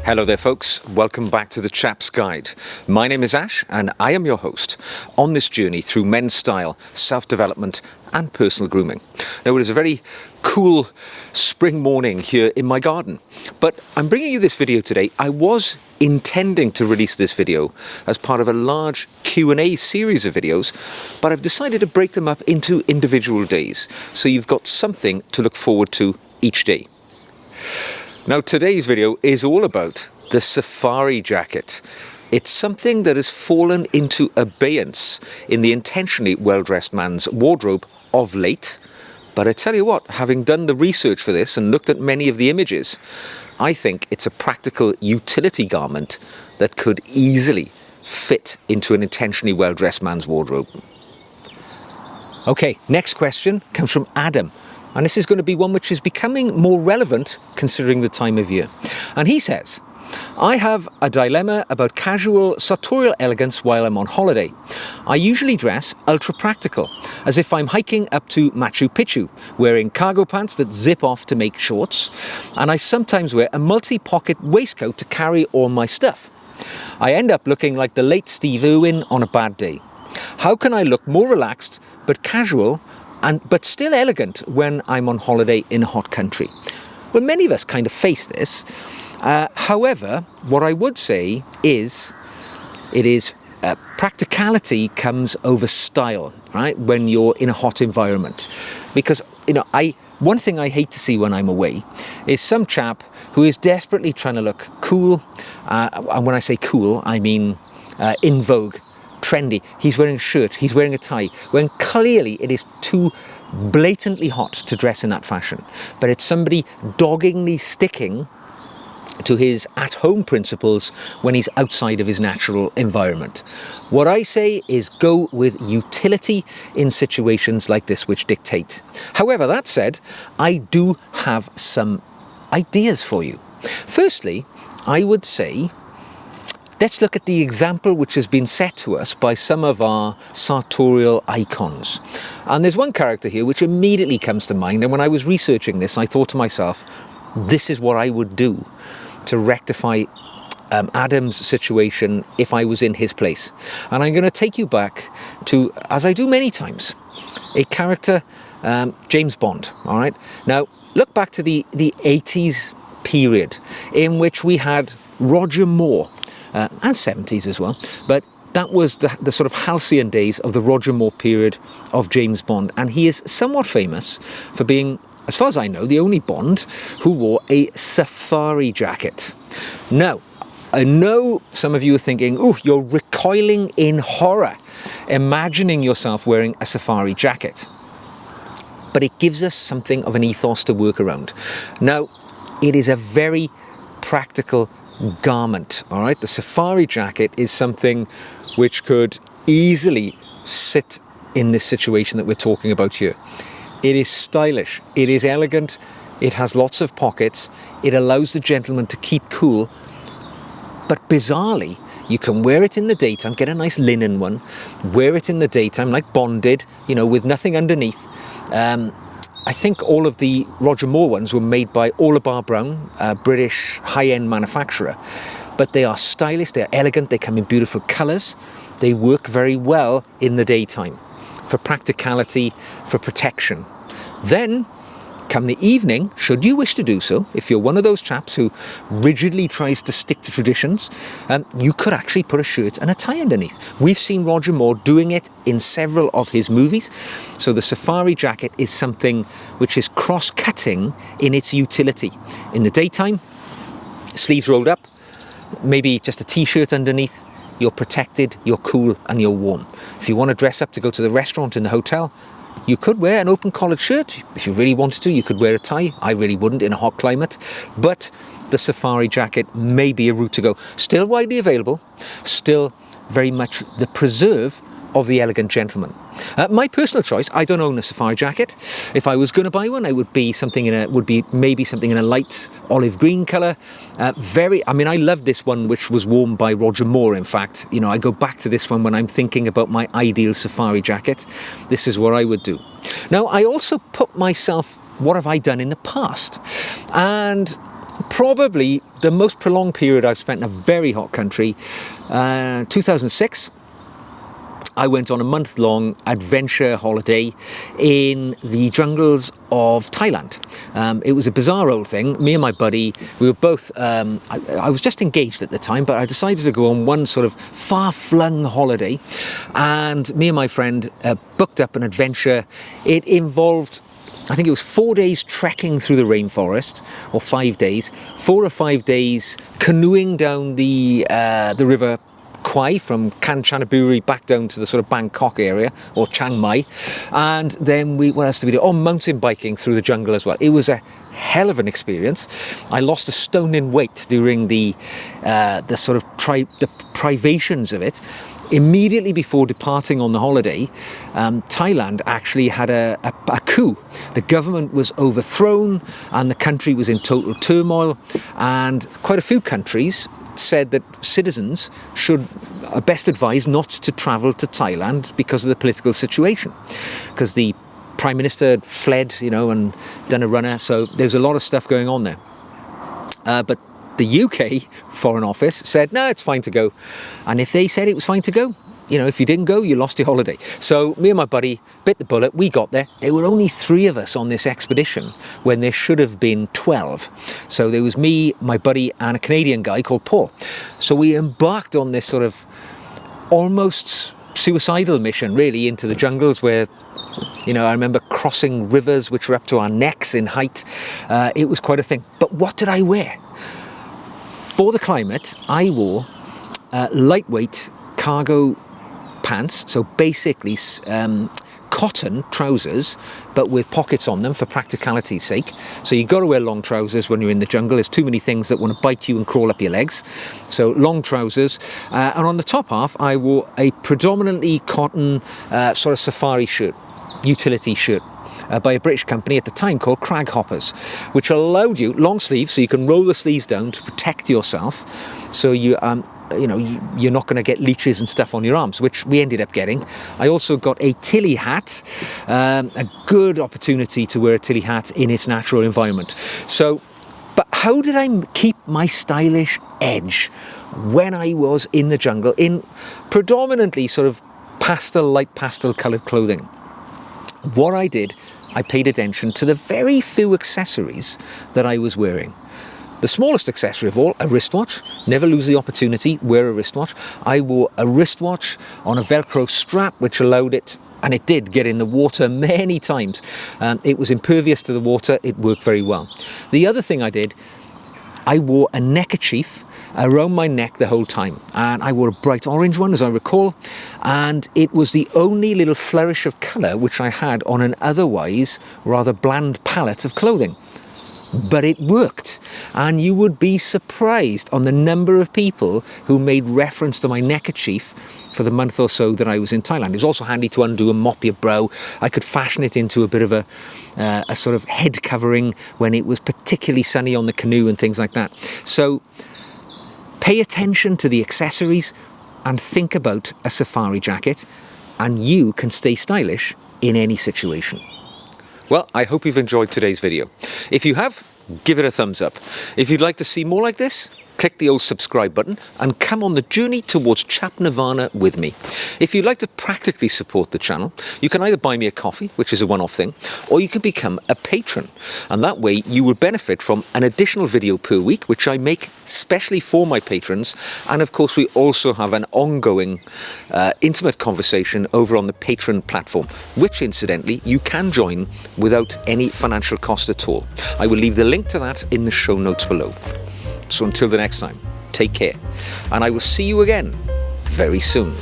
Hello there folks, welcome back to the Chap's Guide. My name is Ash and I am your host on this journey through men's style, self-development and personal grooming. Now it is a very cool spring morning here in my garden, but I'm bringing you this video today. I was intending to release this video as part of a large Q&A series of videos, but I've decided to break them up into individual days, so you've got something to look forward to each day. Now today's video is all about the safari jacket. It's something that has fallen into abeyance in the intentionally well-dressed man's wardrobe of late. But I tell you what, having done the research for this and looked at many of the images, I think it's a practical utility garment that could easily fit into an intentionally well-dressed man's wardrobe. Okay, next question comes from Adam. And this is going to be one which is becoming more relevant considering the time of year. And he says, I have a dilemma about casual sartorial elegance while I'm on holiday. I usually dress ultra practical, as if I'm hiking up to Machu Picchu, wearing cargo pants that zip off to make shorts, and I sometimes wear a multi-pocket waistcoat to carry all my stuff. I end up looking like the late Steve Irwin on a bad day. How can I look more relaxed but casual but still elegant when I'm on holiday in a hot country? Well, many of us kind of face this. However, what I would say is, practicality comes over style, right? When you're in a hot environment, because one thing I hate to see when I'm away is some chap who is desperately trying to look cool, and when I say cool, I mean in vogue, trendy. He's wearing a shirt, he's wearing a tie, when clearly it is too blatantly hot to dress in that fashion. But it's somebody doggedly sticking to his at-home principles when he's outside of his natural environment. What I say is go with utility in situations like this which dictate. However, that said, I do have some ideas for you. Firstly, I would say, let's look at the example which has been set to us by some of our sartorial icons. And there's one character here which immediately comes to mind, and when I was researching this, I thought to myself, this is what I would do to rectify Adam's situation if I was in his place. And I'm going to take you back to, as I do many times, a character, James Bond, all right? Now, look back to the 80s period in which we had Roger Moore, and 70s as well, but that was the sort of halcyon days of the Roger Moore period of James Bond, and he is somewhat famous for being, as far as I know, the only Bond who wore a safari jacket. Now, I know some of you are thinking, oh, you're recoiling in horror, imagining yourself wearing a safari jacket. But it gives us something of an ethos to work around. Now, it is a very practical garment, all right? The safari jacket is something which could easily sit in this situation that we're talking about here. It is stylish, it is elegant, it has lots of pockets, it allows the gentleman to keep cool, but bizarrely, you can wear it in the daytime, get a nice linen one, wear it in the daytime like Bond did, with nothing underneath. I think all of the Roger Moore ones were made by Olabar Brown, a British high-end manufacturer. But they are stylish, they are elegant, they come in beautiful colours. They work very well in the daytime for practicality, for protection. Then, come the evening, should you wish to do so, if you're one of those chaps who rigidly tries to stick to traditions, you could actually put a shirt and a tie underneath. We've seen Roger Moore doing it in several of his movies, so the safari jacket is something which is cross-cutting in its utility. In the daytime, sleeves rolled up, maybe just a t-shirt underneath, you're protected, you're cool and you're warm. If you want to dress up to go to the restaurant in the hotel, you could wear an open collared shirt. If you really wanted to, you could wear a tie. I really wouldn't in a hot climate. But the safari jacket may be a route to go. Still widely available, still very much the preserve of the elegant gentleman. My personal choice, I don't own a safari jacket. If I was going to buy one, it would be maybe something in a light olive green colour. I love this one, which was worn by Roger Moore. In fact, I go back to this one when I'm thinking about my ideal safari jacket. This is what I would do. Now, I also put myself, what have I done in the past? And probably the most prolonged period I've spent in a very hot country. 2006, I went on a month-long adventure holiday in the jungles of Thailand. It was a bizarre old thing. Me and my buddy, we were both, I was just engaged at the time, but I decided to go on one sort of far-flung holiday. And me and my friend booked up an adventure. It involved, I think it was 4 days trekking through the rainforest, or 5 days, 4 or 5 days canoeing down the river Kwai from Kanchanaburi back down to the sort of Bangkok area, or Chiang Mai. And then what else did we do? Oh, mountain biking through the jungle as well. It was a hell of an experience. I lost a stone in weight during the sort of the privations of it. Immediately before departing on the holiday, Thailand actually had a coup. The government was overthrown and the country was in total turmoil, and quite a few countries said that citizens are best advised not to travel to Thailand because of the political situation, because the Prime Minister had fled, and done a runner, so there's a lot of stuff going on there. But the UK Foreign Office said, no, it's fine to go. And if they said it was fine to go, if you didn't go, you lost your holiday. So me and my buddy bit the bullet. We got there. There were only 3 of us on this expedition when there should have been 12. So there was me, my buddy, and a Canadian guy called Paul. So we embarked on this sort of almost suicidal mission, really, into the jungles where, I remember crossing rivers which were up to our necks in height. It was quite a thing. But what did I wear? For the climate, I wore lightweight cargo pants, so basically cotton trousers, but with pockets on them for practicality's sake. So you've got to wear long trousers when you're in the jungle. There's too many things that want to bite you and crawl up your legs. So long trousers. And on the top half, I wore a predominantly cotton sort of safari shirt, utility shirt, by a British company at the time called Crag Hoppers, which allowed you long sleeves, so you can roll the sleeves down to protect yourself. So you're not going to get leeches and stuff on your arms, which we ended up getting. I also got a tilly hat, a good opportunity to wear a tilly hat in its natural environment. So, but how did I keep my stylish edge when I was in the jungle in predominantly sort of light pastel coloured clothing? What I did, I paid attention to the very few accessories that I was wearing. The smallest accessory of all, a wristwatch. Never lose the opportunity, wear a wristwatch. I wore a wristwatch on a Velcro strap, which allowed it, and it did get in the water many times. It was impervious to the water, it worked very well. The other thing I did, I wore a neckerchief around my neck the whole time, and I wore a bright orange one, as I recall, and it was the only little flourish of colour which I had on an otherwise rather bland palette of clothing. But it worked, and you would be surprised on the number of people who made reference to my neckerchief for the month or so that I was in Thailand. It was also handy to undo and mop your brow. I could fashion it into a bit of a sort of head covering when it was particularly sunny on the canoe and things like that. So pay attention to the accessories and think about a safari jacket, and you can stay stylish in any situation. Well, I hope you've enjoyed today's video. If you have, give it a thumbs up. If you'd like to see more like this, click the old subscribe button and come on the journey towards Chap Nirvana with me. If you'd like to practically support the channel, you can either buy me a coffee, which is a one-off thing, or you can become a patron. And that way you will benefit from an additional video per week, which I make specially for my patrons. And of course, we also have an ongoing intimate conversation over on the Patreon platform, which incidentally you can join without any financial cost at all. I will leave the link to that in the show notes below. So until the next time, take care, and I will see you again very soon.